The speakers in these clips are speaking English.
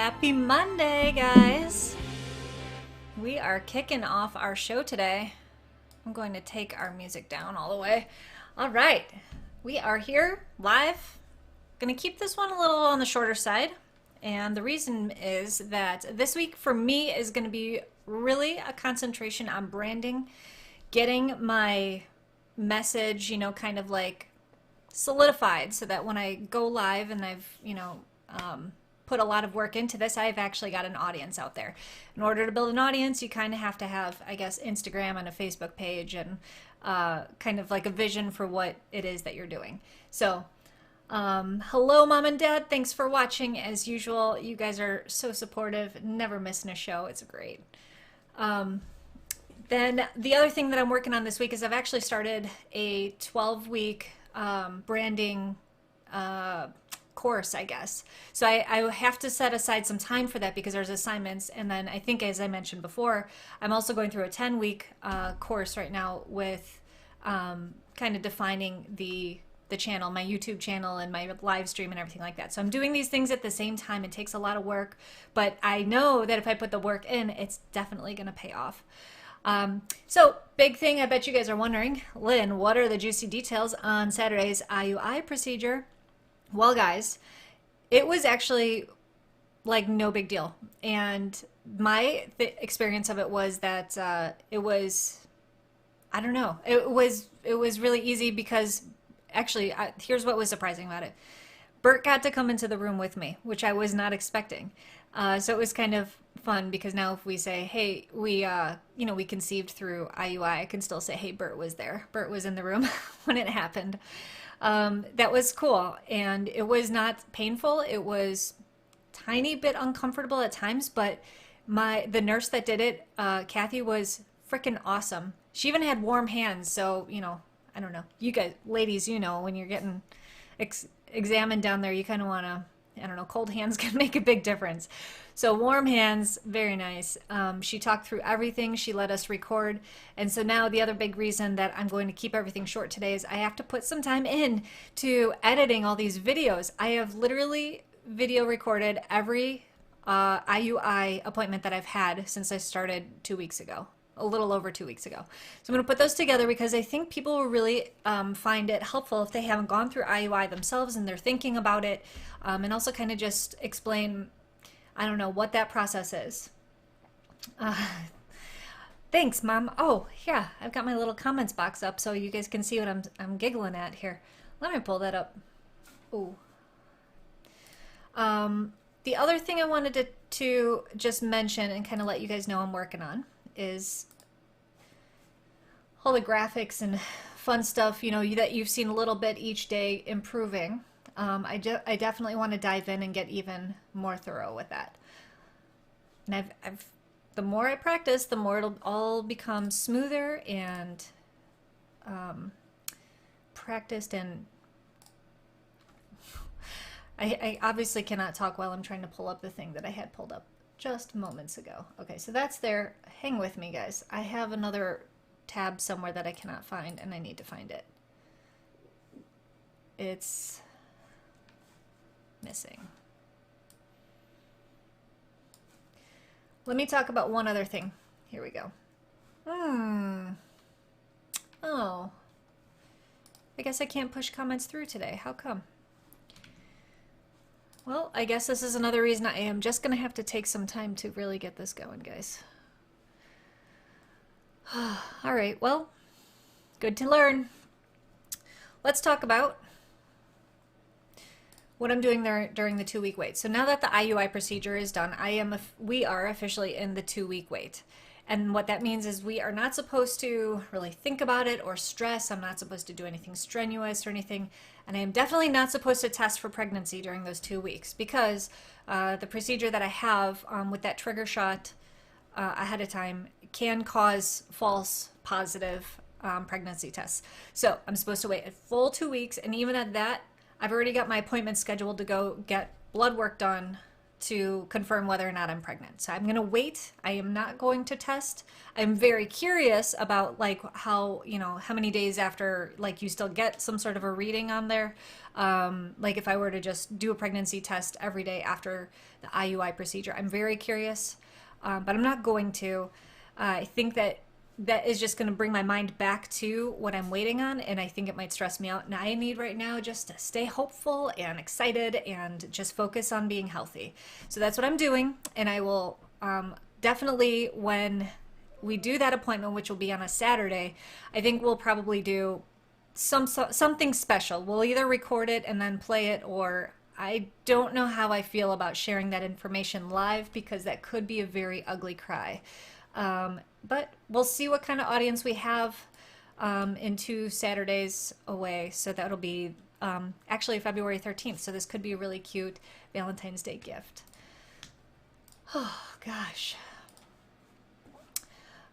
Happy Monday, guys. We are kicking off our show today. I'm going to take our music down all the way. All right, we are here live. Going to keep this one a little on the shorter side. And the reason is that this week for me is going to be really a concentration on branding, getting my message, kind of like solidified so that when I go live and I've, put a lot of work into this, I've actually got an audience out there. In order to build an audience, you kind of have to have, I guess, Instagram and a Facebook page and kind of like a vision for what it is that you're doing. So, hello, Mom and Dad. Thanks for watching. As usual, you guys are so supportive. Never missing a show. It's great. Then the other thing that I'm working on this week is I've actually started a 12-week branding course, I guess. So I have to set aside some time for that because there's assignments. And then I think, as I mentioned before, I'm also going through a 10-week course right now with kind of defining the channel, my YouTube channel and my live stream and everything like that. So I'm doing these things at the same time. It takes a lot of work, but I know that if I put the work in, it's definitely going to pay off. So big thing, I bet you guys are wondering, Lynn, what are the juicy details on Saturday's IUI procedure? Well, guys, it was actually like no big deal. And my experience of it was that it was, I don't know, it was really easy because actually, here's what was surprising about it. Bert got to come into the room with me, which I was not expecting. So it was kind of fun because now if we say, hey, we conceived through IUI, I can still say, hey, Bert was there. Bert was in the room when it happened. That was cool. And it was not painful. It was tiny bit uncomfortable at times, but the nurse that did it, Kathy, was freaking awesome. She even had warm hands. So, I don't know. You guys, ladies, when you're getting examined down there, you kind of want to, I don't know, cold hands can make a big difference. So warm hands, very nice. She talked through everything. She let us record. And so now the other big reason that I'm going to keep everything short today is I have to put some time in to editing all these videos. I have literally video recorded every IUI appointment that I've had since I started 2 weeks ago. A little over 2 weeks ago. So I'm going to put those together because I think people will really find it helpful if they haven't gone through IUI themselves and they're thinking about it, and also kind of just explain, I don't know, what that process is. Thanks, Mom. Oh, yeah, I've got my little comments box up so you guys can see what I'm giggling at here. Let me pull that up. Ooh. The other thing I wanted to just mention and kind of let you guys know I'm working on is all the graphics and fun stuff, that you've seen a little bit each day improving. I definitely want to dive in and get even more thorough with that. And the more I practice, the more it'll all become smoother and practiced. And I obviously cannot talk while I'm trying to pull up the thing that I had pulled up just moments ago. Okay, so that's there. Hang with me, guys. I have another tab somewhere that I cannot find, and I need to find it. It's missing. Let me talk about one other thing. Here we go. Oh. I guess I can't push comments through today. How come? Well, I guess this is another reason I am just going to have to take some time to really get this going, guys. All right, well, good to learn. Let's talk about what I'm doing there during the 2-week wait. So now that the IUI procedure is done, we are officially in the 2-week wait. And what that means is we are not supposed to really think about it or stress. I'm not supposed to do anything strenuous or anything. And I am definitely not supposed to test for pregnancy during those 2 weeks because the procedure that I have with that trigger shot ahead of time can cause false positive pregnancy tests. So I'm supposed to wait a full 2 weeks. And even at that, I've already got my appointment scheduled to go get blood work done to confirm whether or not I'm pregnant. So I'm going to wait. I am not going to test. I'm very curious about like how, you know, how many days after like you still get some sort of a reading on there. Like if I were to just do a pregnancy test every day after the IUI procedure, I'm very curious, but I'm not going to. I think that is just going to bring my mind back to what I'm waiting on, and I think it might stress me out. And I need right now just to stay hopeful and excited and just focus on being healthy. So that's what I'm doing, and I will definitely, when we do that appointment, which will be on a Saturday, I think we'll probably do something special. We'll either record it and then play it, or I don't know how I feel about sharing that information live, because that could be a very ugly cry. But we'll see what kind of audience we have in 2 Saturdays away. So that'll be actually February 13th. So this could be a really cute Valentine's Day gift. Oh, gosh.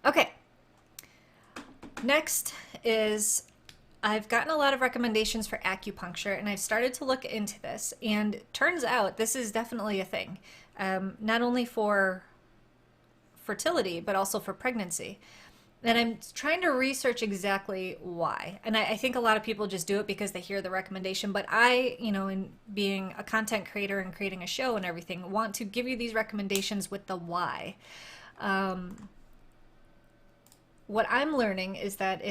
Okay. Next is, I've gotten a lot of recommendations for acupuncture, and I've started to look into this. And turns out this is definitely a thing, not only for fertility, but also for pregnancy. And I'm trying to research exactly why. And I think a lot of people just do it because they hear the recommendation. But I, you know, in being a content creator and creating a show and everything, want to give you these recommendations with the why. What I'm learning is that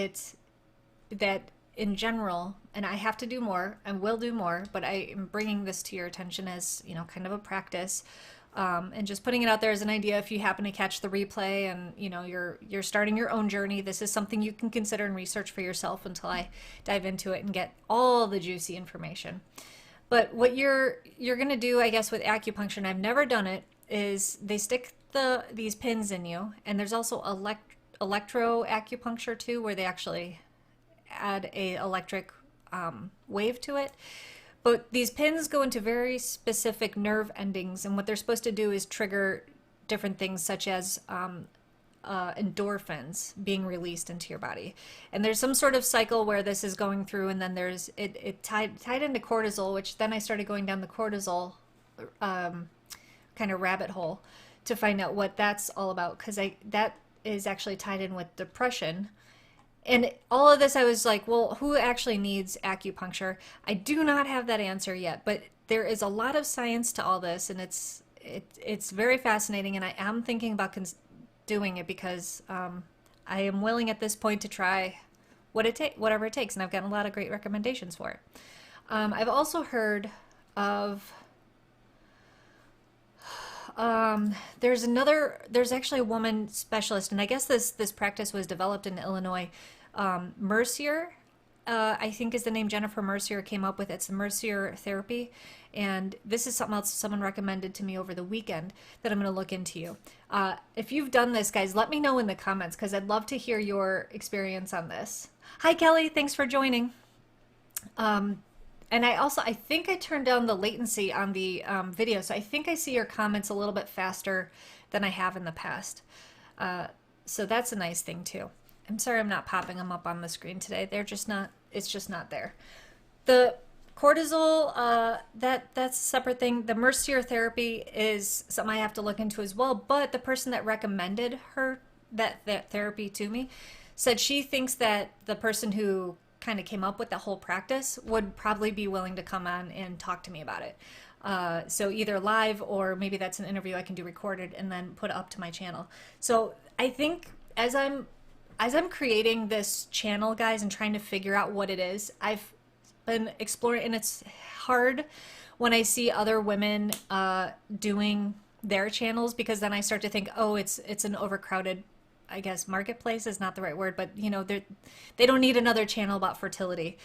that in general, and I have to do more and will do more, but I am bringing this to your attention as, you know, kind of a practice. And just putting it out there as an idea. If you happen to catch the replay and you know you're starting your own journey, this is something you can consider and research for yourself until I dive into it and get all the juicy information. But what you're gonna do, I guess, with acupuncture, and I've never done it, is they stick these pins in you, and there's also electro acupuncture too, where they actually add a electric wave to it. But these pins go into very specific nerve endings, and what they're supposed to do is trigger different things, such as endorphins being released into your body. And there's some sort of cycle where this is going through, and then there's it tied into cortisol, which then I started going down the cortisol kind of rabbit hole to find out what that's all about, because that is actually tied in with depression. And all of this, I was like, well, who actually needs acupuncture? I do not have that answer yet, but there is a lot of science to all this, and it's very fascinating, and I am thinking about doing it because I am willing at this point to try whatever it takes, and I've gotten a lot of great recommendations for it. I've also heard of there's actually a woman specialist, and I guess this practice was developed in Illinois. Mercier, I think is the name. Jennifer Mercier came up with it. It's the Mercier therapy, and this is something else someone recommended to me over the weekend that I'm going to look into. If you've done this, guys, let me know in the comments, because I'd love to hear your experience on this. Hi, Kelly. Thanks for joining. And I think I turned down the latency on the video, so I think I see your comments a little bit faster than I have in the past. So that's a nice thing too. I'm sorry I'm not popping them up on the screen today. They're just not, it's just not there. The cortisol, that's a separate thing. The Mercier therapy is something I have to look into as well, but the person that recommended that therapy to me said she thinks that the person who kind of came up with the whole practice would probably be willing to come on and talk to me about it. So either live, or maybe that's an interview I can do recorded and then put up to my channel. So I think as I'm creating this channel, guys, and trying to figure out what it is, I've been exploring, and it's hard when I see other women doing their channels, because then I start to think, oh, it's an overcrowded, I guess marketplace is not the right word, but you know, they don't need another channel about fertility.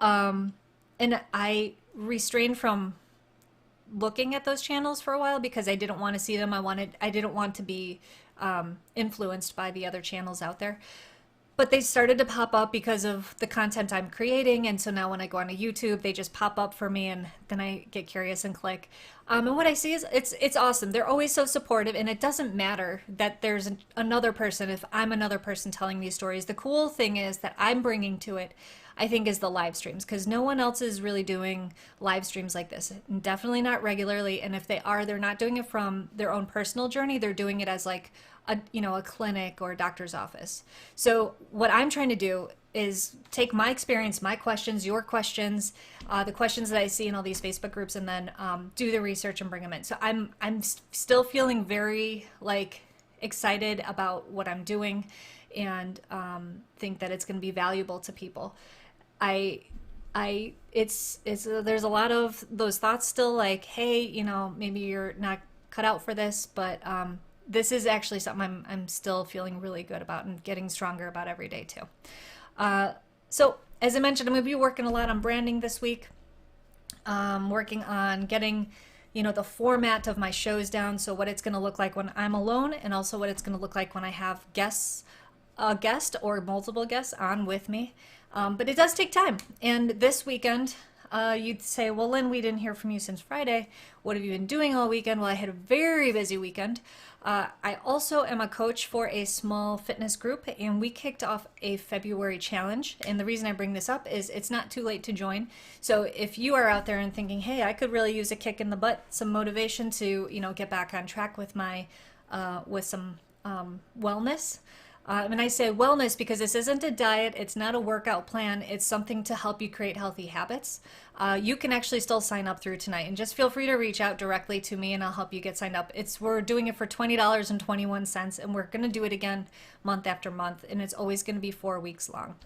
And I restrained from looking at those channels for a while because I didn't want to see them. I didn't want to be influenced by the other channels out there. But they started to pop up because of the content I'm creating, and so now when I go onto YouTube, they just pop up for me, and then I get curious and click. And what I see is it's awesome. They're always so supportive, and it doesn't matter that there's another person if I'm another person telling these stories. The cool thing is that I'm bringing to it I think, is the live streams, because no one else is really doing live streams like this. Definitely not regularly. And if they are, they're not doing it from their own personal journey. They're doing it as like a clinic or a doctor's office. So what I'm trying to do is take my experience, my questions, your questions, the questions that I see in all these Facebook groups, and then do the research and bring them in. So I'm still feeling very like excited about what I'm doing, and think that it's going to be valuable to people. There's a lot of those thoughts still, like, hey, maybe you're not cut out for this, but this is actually something I'm still feeling really good about and getting stronger about every day too. So as I mentioned, I'm going to be working a lot on branding this week. Working on getting, the format of my shows down. So what it's going to look like when I'm alone, and also what it's going to look like when I have a guest or multiple guests on with me. But it does take time. And this weekend, you'd say, well, Lynn, we didn't hear from you since Friday. What have you been doing all weekend? Well, I had a very busy weekend. I also am a coach for a small fitness group, and we kicked off a February challenge. And the reason I bring this up is it's not too late to join. So if you are out there and thinking, hey, I could really use a kick in the butt, some motivation to, get back on track with my, with some wellness. And I say wellness because this isn't a diet, it's not a workout plan, it's something to help you create healthy habits. You can actually still sign up through tonight, and just feel free to reach out directly to me and I'll help you get signed up. We're doing it for $20.21, and we're going to do it again month after month, and it's always going to be 4 weeks long.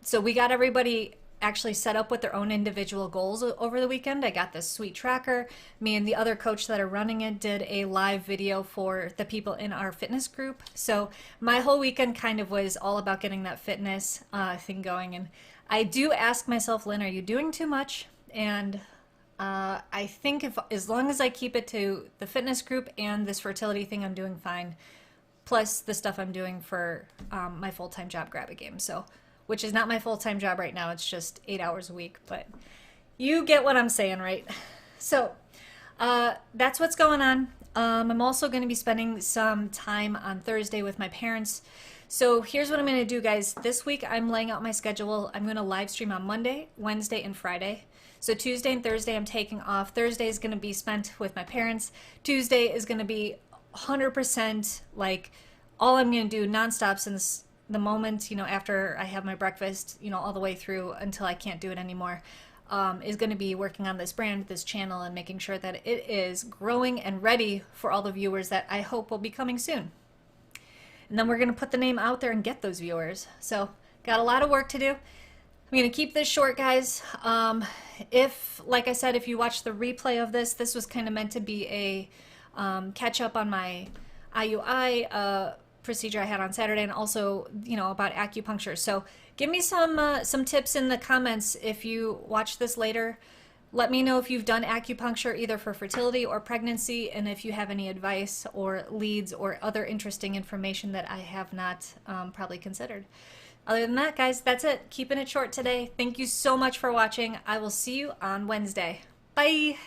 So we got everybody actually set up with their own individual goals over the weekend. I got this sweet tracker. Me and the other coach that are running it did a live video for the people in our fitness group. So my whole weekend kind of was all about getting that fitness thing going. And I do ask myself, Lynn, are you doing too much? And I think as long as I keep it to the fitness group and this fertility thing, I'm doing fine. Plus the stuff I'm doing for my full-time job, Grab a Game. So, which is not my full-time job right now. It's just 8 hours a week, but you get what I'm saying, right? So that's what's going on. I'm also going to be spending some time on Thursday with my parents. So here's what I'm going to do, guys. This week I'm laying out my schedule. I'm going to live stream on Monday, Wednesday, and Friday. So Tuesday and Thursday I'm taking off. Thursday is going to be spent with my parents. Tuesday is going to be 100% like all I'm going to do nonstop since the moment, after I have my breakfast, all the way through until I can't do it anymore, is going to be working on this brand, this channel, and making sure that it is growing and ready for all the viewers that I hope will be coming soon. And then we're going to put the name out there and get those viewers. So got a lot of work to do. I'm going to keep this short, guys. Like I said, if you watch the replay of this was kind of meant to be a catch up on my IUI procedure I had on Saturday, and also about acupuncture. So give me some tips in the comments if you watch this later. Let me know if you've done acupuncture either for fertility or pregnancy, and if you have any advice or leads or other interesting information that I have not probably considered. Other than that, guys, that's it. Keeping it short today. Thank you so much for watching. I will see you on Wednesday. Bye.